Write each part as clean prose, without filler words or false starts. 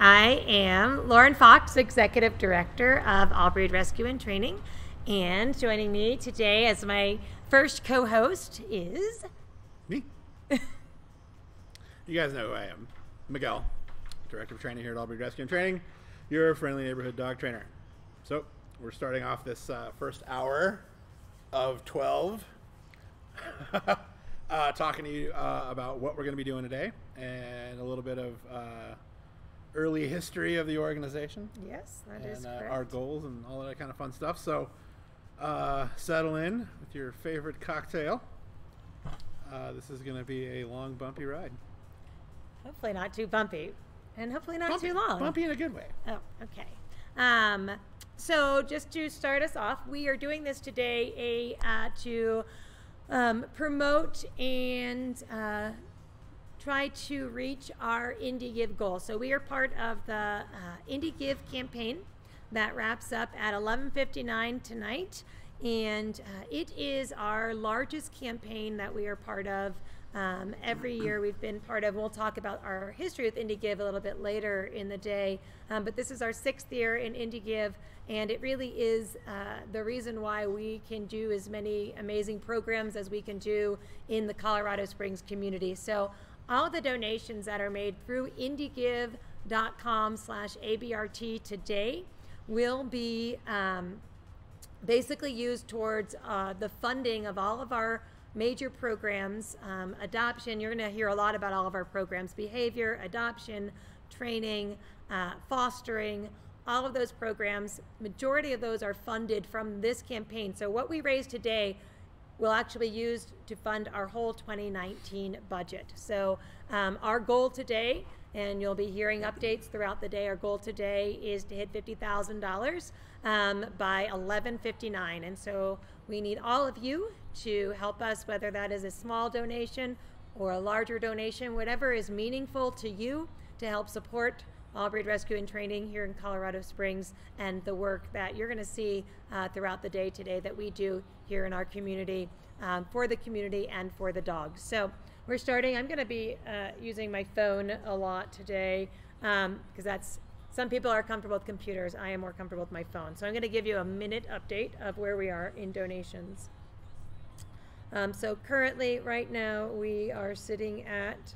I am Lauren Fox, Executive Director of ABRT Rescue and Training, and joining me today as my first co-host is... Me. You guys know who I am. Miguel, Director of Training here at ABRT Rescue and Training, your friendly neighborhood dog trainer. So, we're starting off this first hour of 12 talking to you about what we're going to be doing today and a little bit of early history of the organization. Yes, that is correct. Our goals and all that kind of fun stuff. So settle in with your favorite cocktail. This is going to be a long, bumpy ride. Hopefully not too bumpy, and hopefully not too long. Bumpy in a good way. Oh, okay. So just to start us off, we are doing this today to promote and try to reach our Indie Give goal. So we are part of the Indie Give campaign that wraps up at 11:59 tonight, and it is our largest campaign that we are part of. Every year we've been part of. We'll talk about our history with Indie Give a little bit later in the day, but this is our 6th year in Indie Give, and it really is the reason why we can do as many amazing programs as we can do in the Colorado Springs community. So all the donations that are made through indiegive.com/ABRT today will be basically used towards the funding of all of our major programs. Adoption, you're going to hear a lot about all of our programs: behavior, adoption, training, fostering, all of those programs. Majority of those are funded from this campaign. So what we raise today will actually be used to fund our whole 2019 budget. So our goal today, and you'll be hearing updates throughout the day, our goal today is to hit $50,000 by 11:59. And so we need all of you to help us, whether that is a small donation or a larger donation, whatever is meaningful to you, to help support ABRT Rescue and Training here in Colorado Springs and the work that you're going to see throughout the day today that we do here in our community, for the community and for the dogs. So we're starting. I'm going to be using my phone a lot today because that's, some people are comfortable with computers. I am more comfortable with my phone. So I'm going to give you a minute update of where we are in donations. So currently, right now, we are sitting at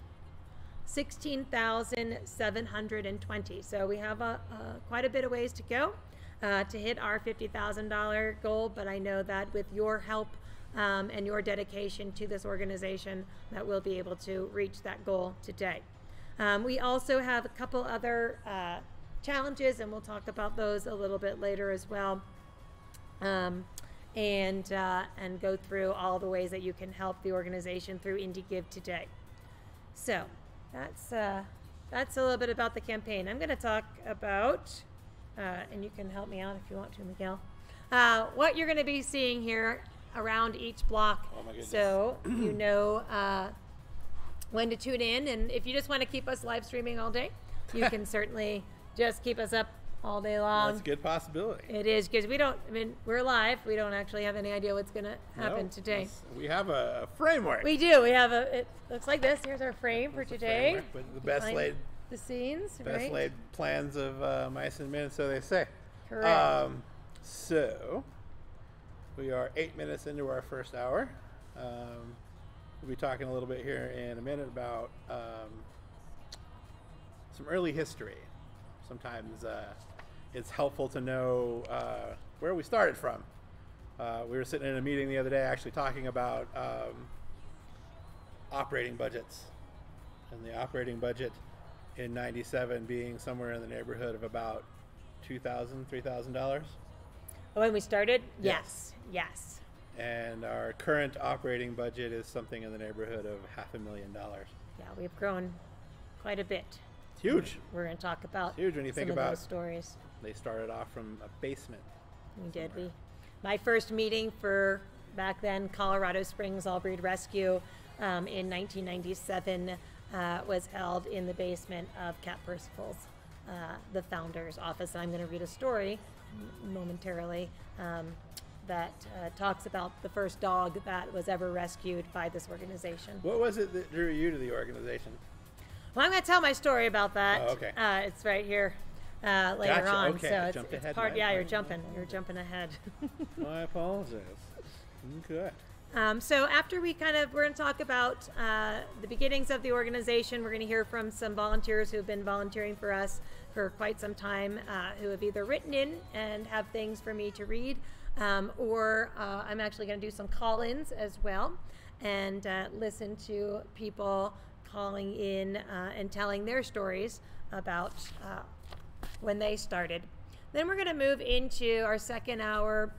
16,720. So we have quite a bit of ways to go to hit our $50,000 goal, but I know that with your help and your dedication to this organization, that we'll be able to reach that goal today. We also have a couple other challenges, and we'll talk about those a little bit later as well, and go through all the ways that you can help the organization through Indie Give today. So that's a little bit about the campaign. I'm going to talk about, and you can help me out if you want to, Miguel, what you're going to be seeing here around each block. Oh my goodness. So you know when to tune in, and if you just want to keep us live streaming all day, you can certainly just keep us up all day long. That's a good possibility. It is, because we don't, I mean, we're live. We don't actually have any idea what's going to happen today. We have a framework. We do. We have it looks like this. Here's our frame for today. With the best laid the scenes, best laid plans of mice and men, so they say. Correct. So we are 8 minutes into our first hour. We'll be talking a little bit here in a minute about some early history. Sometimes it's helpful to know where we started from. We were sitting in a meeting the other day actually talking about operating budgets, and the operating budget in '97 being somewhere in the neighborhood of about $2,000, $3,000. When we started? Yes. Yes. And our current operating budget is something in the neighborhood of $500,000. Yeah, we've grown quite a bit. It's huge. We're going to talk about it's huge when you think some about of those stories. They started off from a basement. We did. My first meeting for back then Colorado Springs All-Breed Rescue in 1997 was held in the basement of Cat Percival's, the founder's office. And I'm going to read a story momentarily that talks about the first dog that was ever rescued by this organization. What was it that drew you to the organization? Well, I'm going to tell my story about that. Oh, okay. It's right here later Gotcha. on. Okay, So I it's jumped ahead. part. Yeah, you're jumping ahead. My apologies. Okay. So after we're going to talk about the beginnings of the organization. We're going to hear from some volunteers who have been volunteering for us for quite some time, who have either written in and have things for me to read, or I'm actually going to do some call-ins as well, and listen to people calling in and telling their stories about when they started. Then we're going to move into our second hour.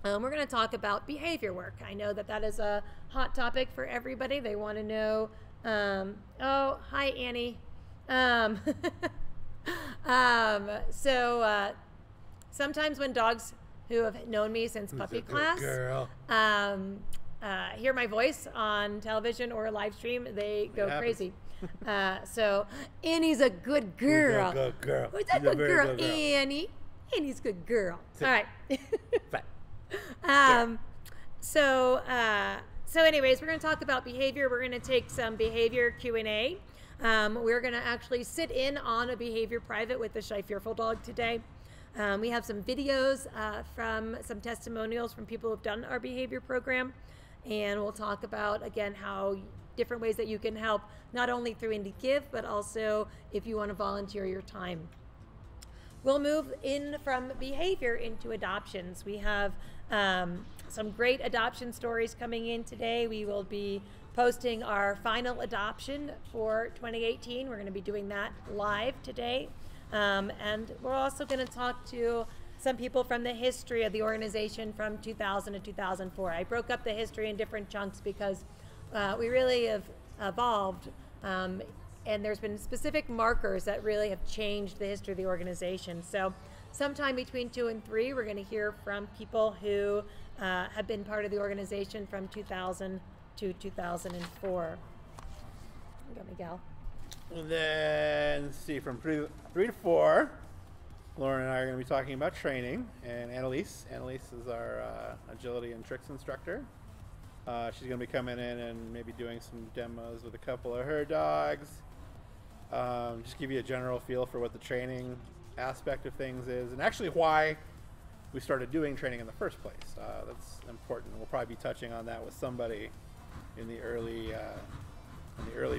We're going to talk about behavior work. I know that is a hot topic for everybody. They want to know, oh, hi, Annie. So sometimes when dogs who have known me since puppy class hear my voice on television or a live stream, they go crazy. So Annie's a good girl. Who's a good girl? Who's a good girl? Annie. Annie's a good girl. All right. So anyways, we're going to talk about behavior. We're going to take some behavior Q&A. We're going to actually sit in on a behavior private with the Shy Fearful dog today. We have some videos from some testimonials from people who've done our behavior program. And we'll talk about, again, how different ways that you can help, not only through IndieGive, but also if you want to volunteer your time. We'll move in from behavior into adoptions. We have some great adoption stories coming in today. We will be posting our final adoption for 2018. We're going to be doing that live today. And we're also going to talk to some people from the history of the organization from 2000 to 2004. I broke up the history in different chunks because we really have evolved, and there's been specific markers that really have changed the history of the organization. So sometime between 2 and 3, we're going to hear from people who have been part of the organization from 2000 to 2004. You got Miguel. And then, let's see, from 3 to 4, Lauren and I are going to be talking about training, and Annalise is our agility and tricks instructor. She's going to be coming in and maybe doing some demos with a couple of her dogs. Just give you a general feel for what the training aspect of things is, and actually why we started doing training in the first place. That's important. We'll probably be touching on that with somebody in the early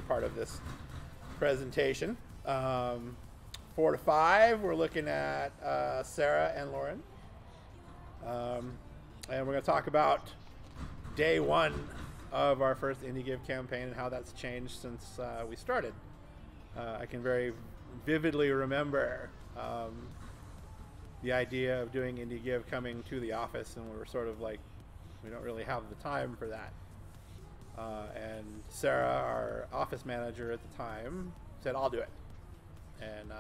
part of this presentation. 4 to 5, we're looking at Sarah and Lauren, and we're going to talk about day 1 of our first IndieGive campaign and how that's changed since we started. I can very vividly remember the idea of doing IndieGive coming to the office, and we were sort of like, we don't really have the time for that. And Sarah, our office manager at the time, said, I'll do it. And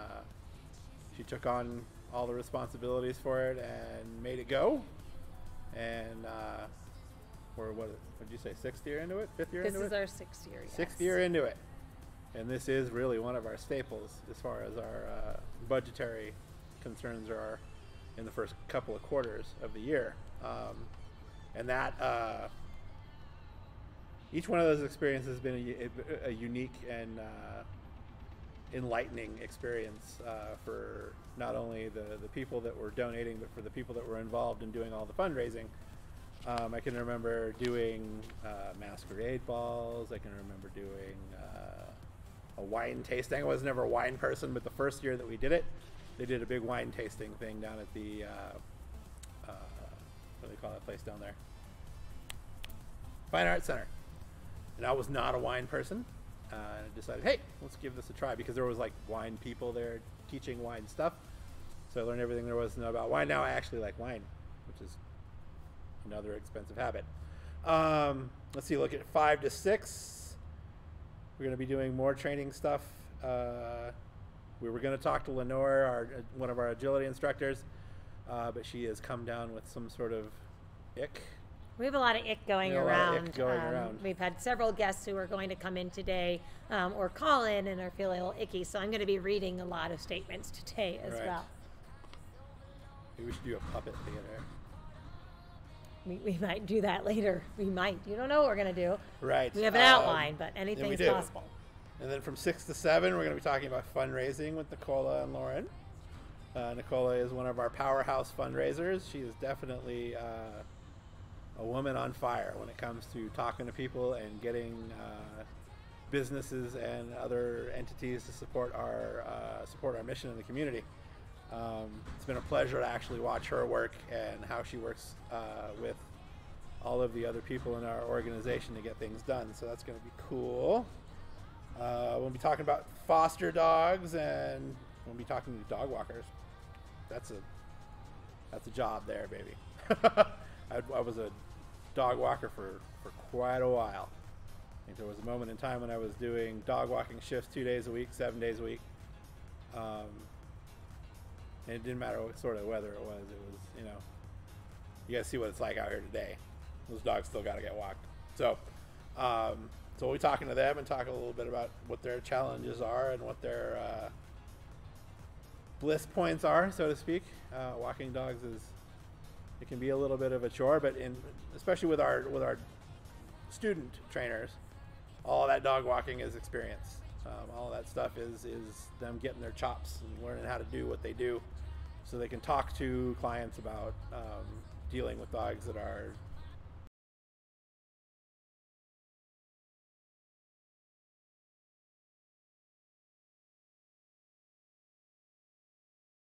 she took on all the responsibilities for it and made it go. And we're, what did you say, 6th year into it? 5th year into it? This is our 6th year, yes. 6th year into it. And this is really one of our staples as far as our budgetary concerns are in the first couple of quarters of the year. And that, each one of those experiences has been a unique and enlightening experience for not only the people that were donating, but for the people that were involved in doing all the fundraising. I can remember doing masquerade balls. I can remember doing a wine tasting. I was never a wine person, but the first year that we did it, they did a big wine tasting thing down at the, what do they call that place down there? Fine Arts Center. And I was not a wine person. And I decided, hey, let's give this a try, because there was like wine people there teaching wine stuff. So I learned everything there was to know about wine. Now I actually like wine, which is another expensive habit. Let's see, look at 5 to 6. We're going to be doing more training stuff. We were going to talk to Lenore, one of our agility instructors, but she has come down with some sort of ick. We have a lot of ick going around. We've had several guests who are going to come in today or call in and are feeling a little icky, so I'm going to be reading a lot of statements today as well. Maybe we should do a puppet theater. We might do that later. We might. You don't know what we're going to do. Right. We have an outline, but anything is possible. And then from 6 to 7, we're going to be talking about fundraising with Nicola and Lauren. Nicola is one of our powerhouse fundraisers. She is definitely a woman on fire when it comes to talking to people and getting businesses and other entities to support our mission in the community. It's been a pleasure to actually watch her work and how she works with all of the other people in our organization to get things done. So that's going to be cool. We'll be talking about foster dogs, and we'll be talking to dog walkers. That's a job there, baby. I was a dog walker for quite a while. I think there was a moment in time when I was doing dog walking shifts 2 days a week, 7 days a week. And it didn't matter what sort of weather it was. You know, you guys see what it's like out here today. Those dogs still got to get walked. So we'll be talking to them and talk a little bit about what their challenges are and what their bliss points are, so to speak. Walking dogs it can be a little bit of a chore, but especially with our student trainers, all that dog walking is experience. All that stuff is them getting their chops and learning how to do what they do, so they can talk to clients about dealing with dogs that are